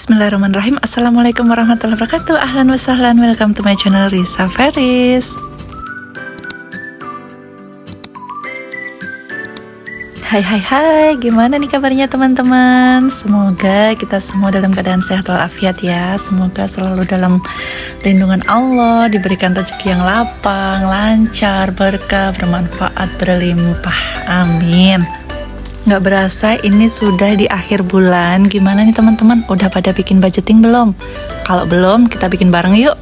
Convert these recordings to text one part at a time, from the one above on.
Bismillahirrahmanirrahim. Assalamualaikum warahmatullahi wabarakatuh. Ahlan wa sahlan, welcome to my channel Risa Feris. Hai, gimana nih kabarnya teman-teman? Semoga kita semua dalam keadaan sehat walafiat ya. Semoga selalu dalam lindungan Allah, diberikan rezeki yang lapang, lancar, berkah, bermanfaat, berlimpah. Amin. Nggak berasa ini sudah di akhir bulan. Gimana nih teman-teman? Udah pada bikin budgeting belum? Kalau belum, kita bikin bareng yuk.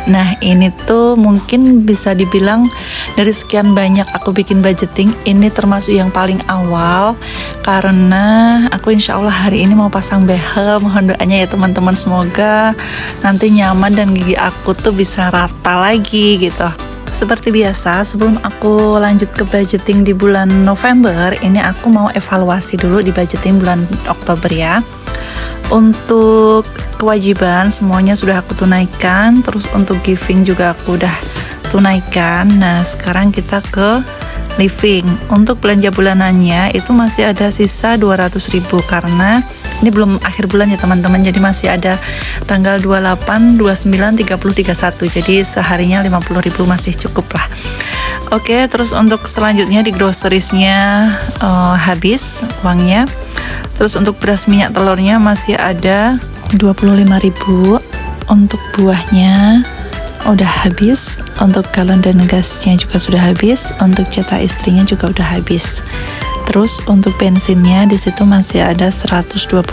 Nah, ini tuh mungkin bisa dibilang dari sekian banyak aku bikin budgeting, ini termasuk yang paling awal. Karena aku insya Allah hari ini mau pasang behel. Mohon doanya ya teman-teman, semoga nanti nyaman dan gigi aku tuh bisa rata lagi gitu. Seperti biasa, sebelum aku lanjut ke budgeting di bulan November, ini aku mau evaluasi dulu di budgeting bulan Oktober ya. Untuk kewajiban semuanya sudah aku tunaikan, terus untuk giving juga aku udah tunaikan. Nah, sekarang kita ke living. Untuk belanja bulanannya itu masih ada sisa 200.000 karena ini belum akhir bulan ya teman-teman, jadi masih ada tanggal 28, 29, 30, 31, jadi seharinya 50.000 masih cukup lah. Oke, terus untuk selanjutnya di groceriesnya habis uangnya. Terus untuk beras minyak telurnya masih ada 25.000. Untuk buahnya udah habis, untuk galon dan gasnya juga sudah habis, untuk jatah istrinya juga udah habis. Terus untuk bensinnya di situ masih ada 120.000.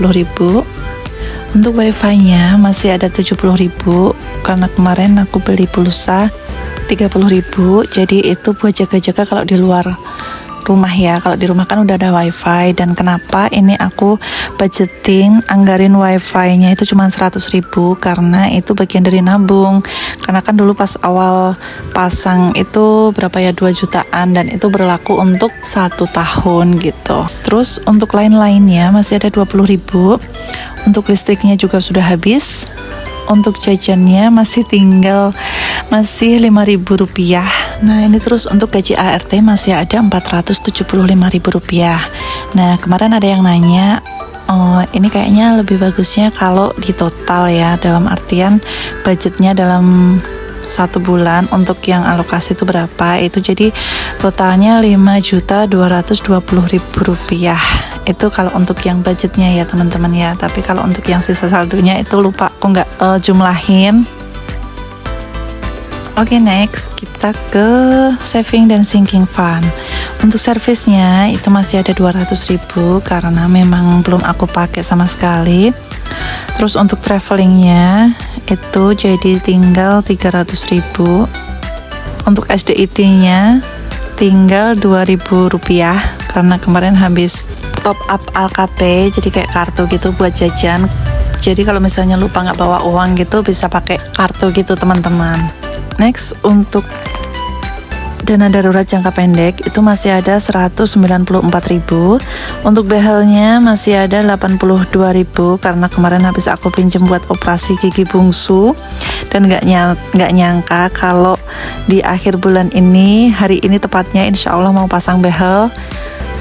Untuk wifi-nya masih ada 70.000 karena kemarin aku beli pulsa 30.000. Jadi itu buat jaga-jaga kalau di luar rumah ya. Kalau di rumah kan udah ada wifi. Dan kenapa ini aku budgeting anggarin wifi-nya itu cuma 100.000 karena itu bagian dari nabung. Karena kan dulu pas awal pasang itu berapa ya, 2 jutaan, dan itu berlaku untuk 1 tahun gitu. Terus untuk lain-lainnya masih ada 20.000. Untuk listriknya juga sudah habis. Untuk jajannya masih tinggal 5.000 rupiah. Nah, ini terus untuk gaji ART masih ada 475.000 rupiah. Nah, kemarin ada yang nanya, ini kayaknya lebih bagusnya kalau di total ya, dalam artian budgetnya dalam 1 bulan untuk yang alokasi itu berapa. Itu jadi totalnya 5.220.000 rupiah. Itu kalau untuk yang budgetnya ya teman-teman ya. Tapi kalau untuk yang sisa saldonya itu lupa aku nggak jumlahin. Oke, next kita ke saving dan sinking fund. Untuk servisnya itu masih ada 200.000 karena memang belum aku pakai sama sekali. Terus untuk travelingnya itu jadi tinggal 300.000. Untuk SDIT-nya tinggal 2.000 rupiah karena kemarin habis top up ALKP, jadi kayak kartu gitu buat jajan. Jadi kalau misalnya lupa nggak bawa uang gitu bisa pakai kartu gitu teman-teman. Next, untuk dana darurat jangka pendek itu masih ada 194.000. Untuk behelnya masih ada 82.000 karena kemarin habis aku pinjem buat operasi gigi bungsu. Dan nggak nyangka kalau di akhir bulan ini, hari ini tepatnya, insya Allah mau pasang behel.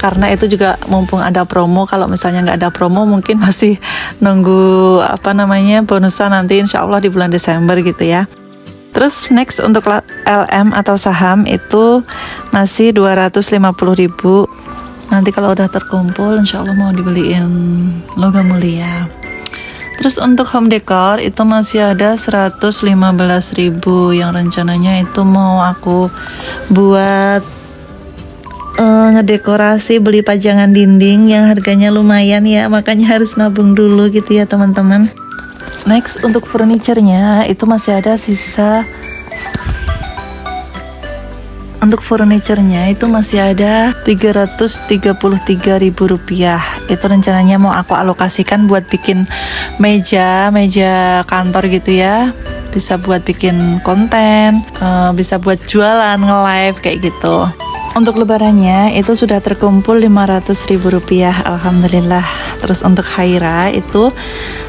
Karena itu juga mumpung ada promo. Kalau misalnya nggak ada promo mungkin masih nunggu bonusan nanti insya Allah di bulan Desember gitu ya. Terus next untuk LM atau saham itu masih 250.000. Nanti kalau udah terkumpul insya Allah mau dibeliin logam mulia. Terus untuk home decor itu masih ada 115.000 yang rencananya itu mau aku buat ngedekorasi, beli pajangan dinding yang harganya lumayan ya, makanya harus nabung dulu gitu ya teman-teman. Next, untuk furniturnya itu masih ada sisa. Untuk furniturnya itu masih ada 333.000 rupiah. Itu rencananya mau aku alokasikan buat bikin meja kantor gitu ya. Bisa buat bikin konten, bisa buat jualan, nge-live kayak gitu. Untuk lebarannya itu sudah terkumpul 500.000 rupiah, alhamdulillah. Terus untuk Haira itu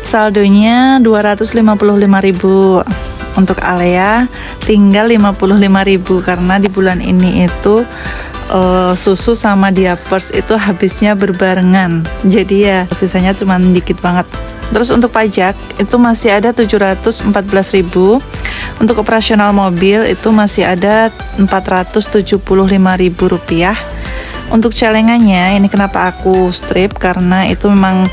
saldonya 255.000. Untuk Alea tinggal 55.000 karena di bulan ini itu susu sama diapers itu habisnya berbarengan. Jadi ya sisanya cuma dikit banget. Terus untuk pajak itu masih ada 714.000. Untuk operasional mobil itu masih ada 475.000 rupiah. Untuk celengannya ini kenapa aku strip, karena itu memang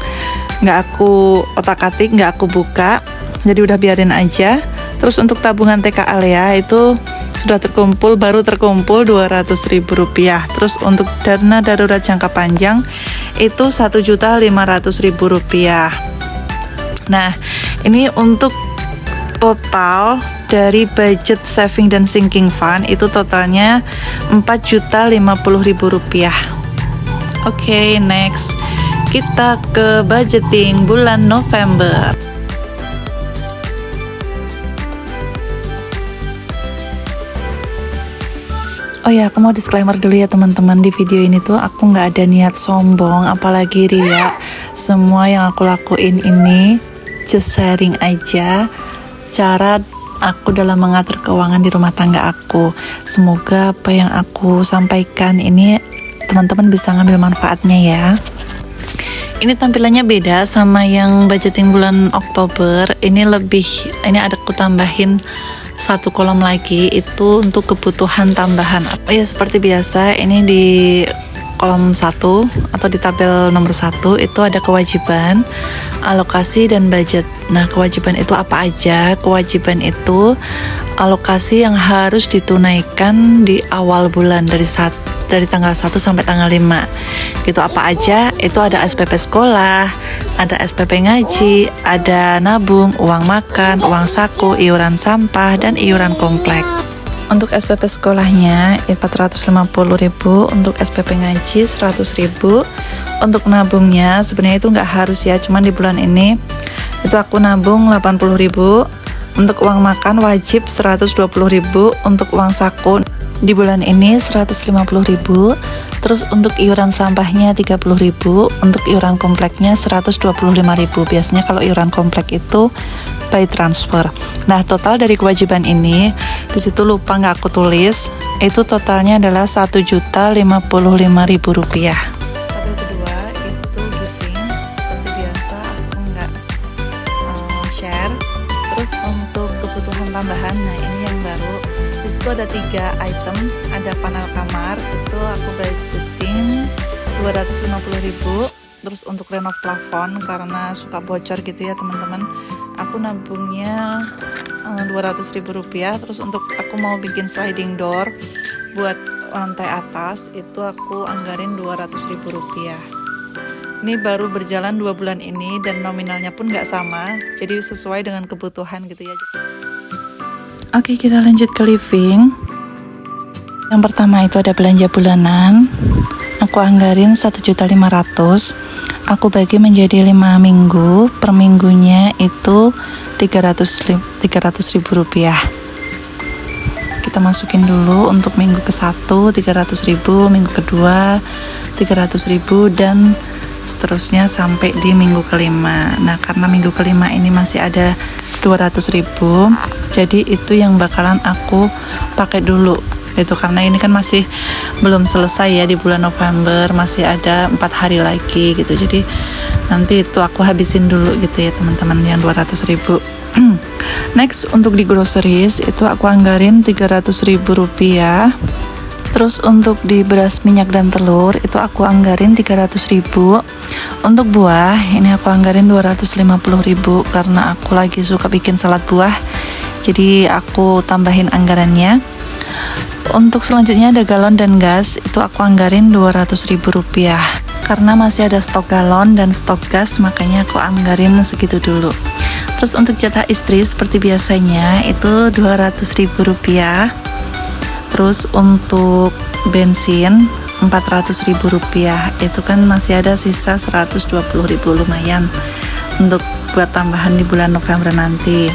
nggak aku otak-atik, nggak aku buka, jadi udah biarin aja. Terus untuk tabungan TK Alea itu sudah baru terkumpul 200.000 rupiah. Terus untuk dana darurat jangka panjang itu 1.500.000 rupiah. Nah, ini untuk total dari budget saving dan sinking fund itu totalnya 4.050.000 rupiah. Oke, next kita ke budgeting bulan November. Oh ya, aku mau disclaimer dulu ya teman-teman, di video ini tuh aku nggak ada niat sombong, apalagi ria. Semua yang aku lakuin ini just sharing aja cara aku dalam mengatur keuangan di rumah tangga aku. Semoga apa yang aku sampaikan ini teman-teman bisa ngambil manfaatnya ya. Ini tampilannya beda sama yang budgeting bulan Oktober. Ini ada aku tambahin satu kolom lagi, itu untuk kebutuhan tambahan. Oh ya, seperti biasa ini di kolom 1 atau di tabel nomor 1 itu ada kewajiban, alokasi, dan budget. Nah, kewajiban itu apa aja? Kewajiban itu alokasi yang harus ditunaikan di awal bulan dari tanggal 1 sampai tanggal 5. Gitu apa aja? Itu ada SPP sekolah, ada SPP ngaji, ada nabung, uang makan, uang saku, iuran sampah, dan iuran komplek. Untuk SPP sekolahnya 450.000, untuk SPP ngaji 100.000. Untuk nabungnya sebenarnya itu nggak harus ya, cuman di bulan ini itu aku nabung 80.000. Untuk uang makan wajib 120.000. Untuk uang saku di bulan ini 150.000. Terus untuk iuran sampahnya 30.000. Untuk iuran kompleknya 125.000. Biasanya kalau iuran komplek itu by transfer. Nah, total dari kewajiban ini di situ lupa nggak aku tulis, itu totalnya adalah 1.055.000 rupiah. Tabel kedua itu giving, seperti biasa aku nggak share. Terus untuk kebutuhan tambahan, nah ini yang baru. Di situ ada 3 item, ada panel kamar, itu aku budgeting 250.000. Terus untuk renov plafon karena suka bocor gitu ya teman-teman, aku nabungnya 200.000 rupiah. Terus untuk aku mau bikin sliding door buat lantai atas itu aku anggarin 200.000 rupiah. Ini baru berjalan 2 bulan ini dan nominalnya pun nggak sama, jadi sesuai dengan kebutuhan gitu ya. Oke, kita lanjut ke living. Yang pertama itu ada belanja bulanan. Aku anggarin 1.500.000. Aku bagi menjadi 5 minggu. Per minggunya itu 300.000 rupiah. Kita masukin dulu untuk minggu ke-1 300.000, minggu kedua 300.000, dan seterusnya sampai di minggu ke-5. Nah, karena minggu ke-5 ini masih ada 200.000, jadi itu yang bakalan aku pakai dulu. Itu karena ini kan masih belum selesai ya, di bulan November masih ada 4 hari lagi gitu, jadi nanti itu aku habisin dulu gitu ya teman-teman, yang 200.000. Next, untuk di groceries itu aku anggarin 300.000 rupiah. Terus untuk di beras, minyak, dan telur itu aku anggarin 300.000. Untuk buah ini aku anggarin 250.000 karena aku lagi suka bikin salad buah, jadi aku tambahin anggarannya. Untuk selanjutnya ada galon dan gas, itu aku anggarin 200.000 rupiah. Karena masih ada stok galon dan stok gas, makanya aku anggarin segitu dulu. Terus untuk jatah istri seperti biasanya itu 200.000 rupiah. Terus untuk bensin 400.000 rupiah. Itu kan masih ada sisa 120.000, lumayan untuk buat tambahan di bulan November nanti.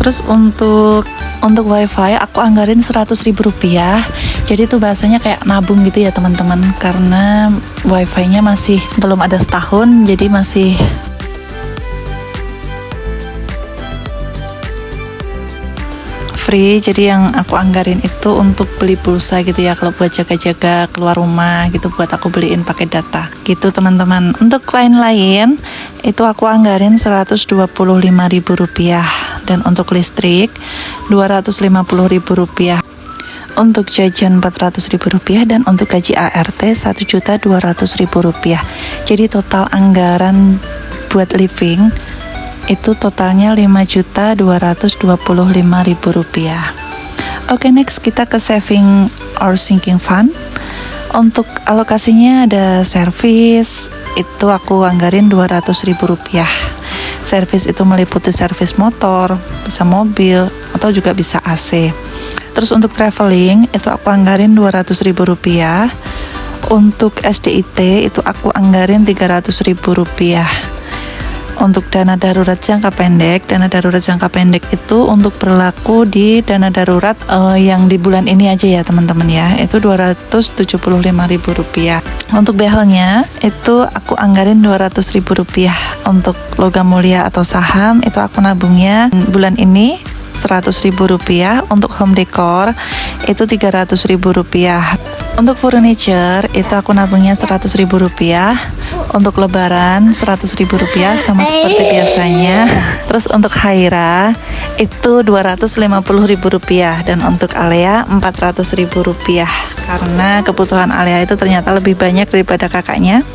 Terus untuk wifi aku anggarin 100.000 rupiah. Jadi itu bahasanya kayak nabung gitu ya teman-teman, karena wifi-nya masih belum ada setahun, jadi masih free. Jadi yang aku anggarin itu untuk beli pulsa gitu ya, kalau buat jaga-jaga keluar rumah gitu, buat aku beliin pakai data gitu teman-teman. Untuk lain-lain itu aku anggarin Rp125.000, dan untuk listrik Rp250.000, untuk jajan Rp400.000, dan untuk gaji ART Rp1.200.000. Jadi total anggaran buat living itu totalnya Rp5.225.000. Oke, next kita ke saving or sinking fund. Untuk alokasinya ada servis, itu aku anggarin Rp200.000. Servis itu meliputi servis motor, bisa mobil, atau juga bisa AC. Terus untuk traveling itu aku anggarin Rp200.000. Untuk SDIT itu aku anggarin Rp300.000. Untuk dana darurat jangka pendek itu untuk berlaku di dana darurat yang di bulan ini aja ya teman-teman ya, itu Rp275.000. Untuk behelnya itu aku anggarin Rp200.000. Untuk logam mulia atau saham itu aku nabungnya bulan ini Rp100.000. Untuk home decor itu Rp300.000. Untuk furniture itu aku nabungnya Rp100.000. Untuk lebaran Rp100.000 sama seperti biasanya. Terus untuk Haira itu Rp250.000, dan untuk Alea Rp400.000, karena kebutuhan Alea itu ternyata lebih banyak daripada kakaknya.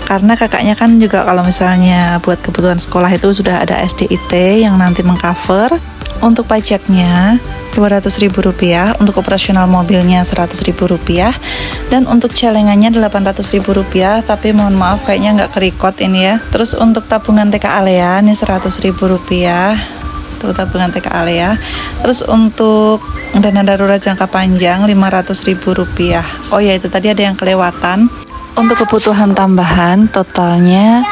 Karena kakaknya kan juga kalau misalnya buat kebutuhan sekolah itu sudah ada SDIT yang nanti mengcover. Untuk pajaknya Rp200.000, untuk operasional mobilnya Rp100.000, dan untuk celengannya Rp800.000. Tapi mohon maaf kayaknya nggak kerekod ini ya. Terus untuk tabungan TK Alea ini Rp100.000, tuh tabungan TK Alea. Terus untuk dana darurat jangka panjang Rp500.000. Oh ya, itu tadi ada yang kelewatan. Untuk kebutuhan tambahan totalnya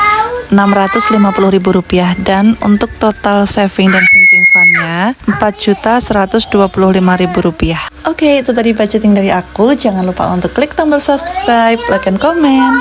Rp650.000, dan untuk total saving dan sinking fund-nya Rp4.125.000. Oke, itu tadi budgeting dari aku. Jangan lupa untuk klik tombol subscribe, like, and comment.